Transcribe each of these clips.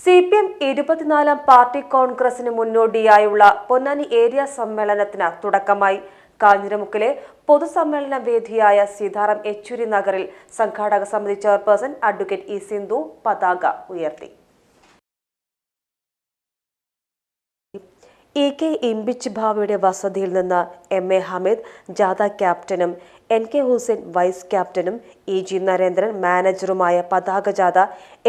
CPM 24 party കോൺഗ്രസിന് മുന്നോടിയായുള്ള Ponnani area സമ്മേളനത്തിന് തുടക്കമായി. കാഞ്ഞിരമുക്കിലെ പൊതുസമ്മേളന വേദിയായ സീതാറാം യെച്ചൂരി നഗറിൽ സംഘാടക സമിതി ചെയർപേഴ്സൺ അഡ്വക്കേറ്റ് ഇ സിന്ധു പതാക ഉയർത്തി. EK ഇംബിച്ച് ഭാവിയുടെ വസതിയിൽ നിന്ന് MA ഹമീദ് ജാഥ ക്യാപ്റ്റനും NK ഹുസൈൻ വൈസ് ക്യാപ്റ്റനും EG നരേന്ദ്രൻ മാനേജറുമായ പതാക ജാഥ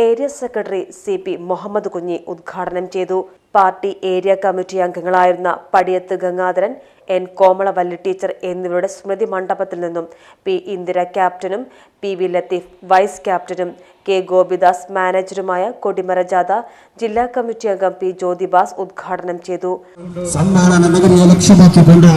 area secretary CP Muhammad Kunhi ഉദ്ഘാടനം ചെയ്തു. പാർട്ടി ഏരിയ കമ്മിറ്റി അംഗങ്ങളായിരുന്ന പടിയത്ത് ഗംഗാധരൻ, N കോമളവല്ലി ടീച്ചർ എന്നിവരുടെ സ്മൃതി മണ്ഡപത്തിൽ നിന്നും P ഇന്ദിര ക്യാപ്റ്റനും PV ലത്തീഫ് വൈസ് ക്യാപ്റ്റനും K ഗോപിദാസ് മാനേജറുമായ കൊടിമര ജാഥ ജില്ലാ കമ്മിറ്റി അംഗം P ജ്യോതിബാസ് ഉദ്ഘാടനം ചെയ്തു. സമ്മേളന നഗരിയെ ലക്ഷ്യമാക്കിക്കൊണ്ട്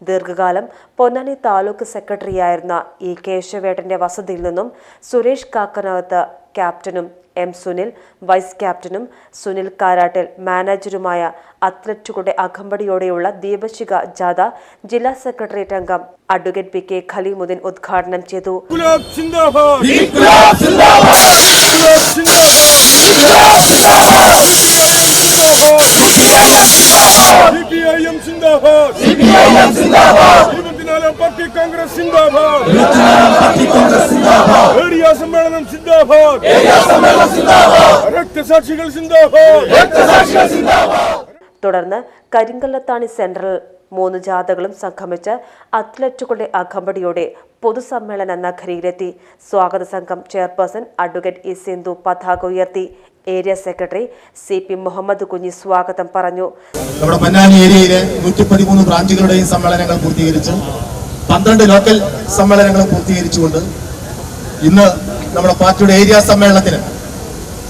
ദീർഘകാലം പൊന്നാനി താലൂക്ക് സെക്രട്ടറിയായിരുന്ന E കേശവേട്ടന്റെ വസതിയിൽ നിന്നും സുരേഷ് കാക്കനകത്ത് ക്യാപ്റ്റനും M സുനിൽ വൈസ് ക്യാപ്റ്റനും സുനിൽ കാരാട്ടിൽ മാനേജറുമായ അത്ലറ്റുകളുടെ അകമ്പടിയോടെയുള്ള ദീപശിഖ ജാഥ ജില്ലാ സെക്രട്ടേറിയറ്റ് അംഗം അഡ്വക്കേറ്റ് PK ഖലീമുദ്ദീൻ ഉദ്ഘാടനം ചെയ്തു. പാർട്ടി കോൺഗ്രസ് സിന്ദാബാദ്, ഏരിയ സമ്മേളനം സിന്ദാബാദ്, രക്തസാക്ഷികൾ സിന്ദാബാദ്. തുടർന്ന് കരിങ്കല്ലത്താണി സെൻട്രൽ 3 ജാഥകളും സംഗമിച്ച് അത്ലറ്റുകളുടെ അകമ്പടിയോടെ പൊതുസമ്മേളന നഗരിയിലെത്തി. സ്വാഗത സംഘം ചെയർപേഴ്സൺ അഡ്വക്കേറ്റ് ഇ സിന്ധു പതാക ഉയർത്തി. ഏരിയ സെക്രട്ടറി CP മുഹമ്മദ് കുഞ്ഞി സ്വാഗതം പറഞ്ഞു. നമ്മുടെ പൊന്നാനി ഏരിയയിലെ 113 ബ്രാഞ്ചുകളുടെയും സമ്മേളനങ്ങൾ പൂർത്തീകരിച്ചു, 12 ലോക്കൽ സമ്മേളനങ്ങൾ പൂർത്തീകരിച്ചുകൊണ്ട് ഇന്ന് നമ്മുടെ പാർട്ടിയുടെ ഏരിയ സമ്മേളനത്തിന്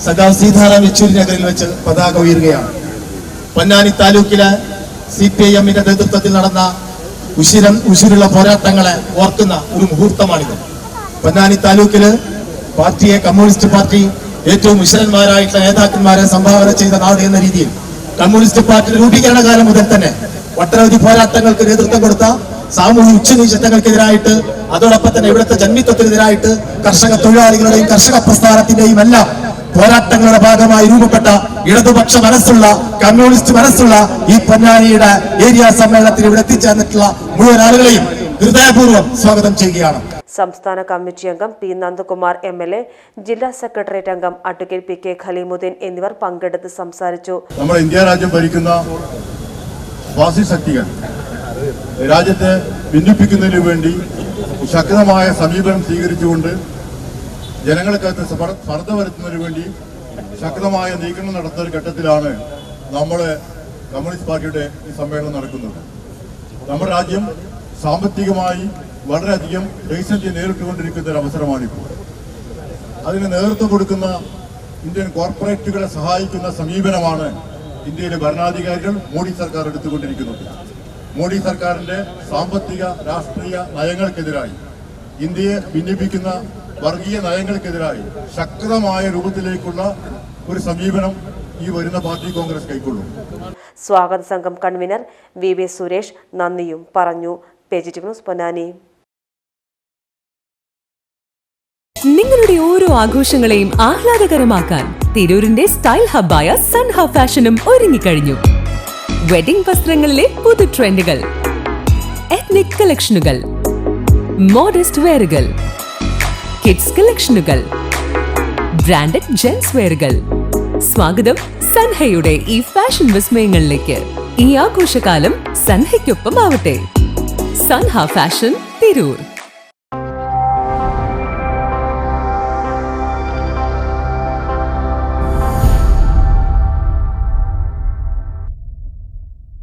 സഖാവ് സീതാറാം യെച്ചൂരി നഗറിൽ വെച്ച് പതാക ഉയരുകയാണ്. പൊന്നാനി താലൂക്കിലെ CPIM-ന്റെ നേതൃത്വത്തിൽ നടന്ന ഉശിരുള്ള പോരാട്ടങ്ങളെ ഓർക്കുന്ന ഒരു മുഹൂർത്തമാണിത്. പൊന്നാനി താലൂക്കില് പാർട്ടിയെ കമ്മ്യൂണിസ്റ്റ് പാർട്ടി ഏറ്റവും ഉശിരന്മാരായിട്ടുള്ള നേതാക്കന്മാരെ സംഭാവന ചെയ്ത നാട് എന്ന രീതിയിൽ കമ്മ്യൂണിസ്റ്റ് പാർട്ടിയുടെ രൂപീകരണ കാലം മുതൽ തന്നെ ഒട്ടനവധി പോരാട്ടങ്ങൾക്ക് നേതൃത്വം കൊടുത്ത സാമൂഹ്യ ഉച്ചനീചത്വങ്ങൾക്കെതിരായിട്ട്, അതോടൊപ്പം തന്നെ ഇവിടുത്തെ ജന്മിത്വത്തിനെതിരായിട്ട് കർഷക തൊഴിലാളികളുടെയും കർഷക പ്രസ്ഥാനത്തിന്റെയും എല്ലാം പോരാട്ടങ്ങളുടെ ഭാഗമായി രൂപപ്പെട്ട ഇടതുപക്ഷ മനസ്സുള്ള കമ്മ്യൂണിസ്റ്റ് മനസ്സുള്ള ഈ പൊന്നാനിയുടെ ഏരിയ സമ്മേളനത്തിൽ ഇവിടെ എത്തിച്ചേർന്നിട്ടുള്ള മുഴുവൻ ആളുകളെയും ഹൃദയപൂർവ്വം സ്വാഗതം ചെയ്യുകയാണ്. സംസ്ഥാന കമ്മിറ്റി അംഗം P നന്ദകുമാർ MLA, ജില്ലാ സെക്രട്ടേറിയറ്റ് അംഗം അഡ്വക്കേറ്റ് PK ഖലീമുദ്ദീൻ എന്നിവർ പങ്കെടുത്ത് സംസാരിച്ചു. നമ്മുടെ ഇന്ത്യ രാജ്യം ഭരിക്കുന്ന ഫാസിസ്റ്റ് ശക്തികൾ രാജ്യത്തെ ഭിന്നിപ്പിക്കുന്നതിനു വേണ്ടി ശക്തമായ സമീപനം സ്വീകരിച്ചുകൊണ്ട് ജനങ്ങൾക്കകത്ത് സ്പർദ്ധ വരുത്തുന്നതിനു വേണ്ടി ശക്തമായ നീക്കങ്ങൾ നടത്തുന്ന ഘട്ടത്തിലാണ് നമ്മുടെ കമ്മ്യൂണിസ്റ്റ് പാർട്ടിയുടെ ഈ സമ്മേളനം നടക്കുന്നത്. നമ്മുടെ രാജ്യം സാമ്പത്തികമായി വളരെയധികം പ്രതിസന്ധി നേരിട്ടുകൊണ്ടിരിക്കുന്ന ഒരു അവസരമാണിപ്പോൾ. അതിന് നേതൃത്വം കൊടുക്കുന്ന ഇന്ത്യൻ കോർപ്പറേറ്റുകളെ സഹായിക്കുന്ന സമീപനമാണ് ഇന്ത്യയിലെ ഭരണാധികാരികൾ മോഡി സർക്കാർ എടുത്തുകൊണ്ടിരിക്കുന്നത്. മോഡി സർക്കാരിന്റെ സാമ്പത്തിക രാഷ്ട്രീയ നയങ്ങൾക്കെതിരായി, ഇന്ത്യയെ ഭിന്നിപ്പിക്കുന്ന വർഗീയ നയങ്ങൾക്കെതിരായി ശക്തമായ രൂപത്തിലേക്കുള്ള ഒരു സമീപനം ഈ വരുന്ന പാർട്ടി കോൺഗ്രസ് കൈക്കൊള്ളും. സ്വാഗത സംഘം കൺവീനർ VV സുരേഷ് നന്ദിയും പറഞ്ഞു. PGT news Ponnani. നിങ്ങളുടെ ഓരോ ആഘോഷങ്ങളെയും ആഹ്ലാദകരമാക്കാൻ തിരൂരിന്റെ സ്റ്റൈൽ ഹബ്ബായ സൻഹ ഫാഷനും ഒരുങ്ങിക്കഴിഞ്ഞു. വെഡിംഗ് വസ്ത്രങ്ങളിലെ പുതു ട്രെൻഡുകൾ, എത്നിക് കളക്ഷനുകൾ, മോഡസ്റ്റ് വെയറുകൾ, കിഡ്സ് കളക്ഷനുകൾ, ബ്രാൻഡഡ് ജെൻസ് വെയറുകൾ. സ്വാഗതം സൻഹയുടെ ഈ ഫാഷൻ വിസ്മയങ്ങളിലേക്ക്. ഈ ആഘോഷകാലം സൻഹയ്ക്കൊപ്പം ആവട്ടെ. സൻഹ ഫാഷൻ, തിരൂർ.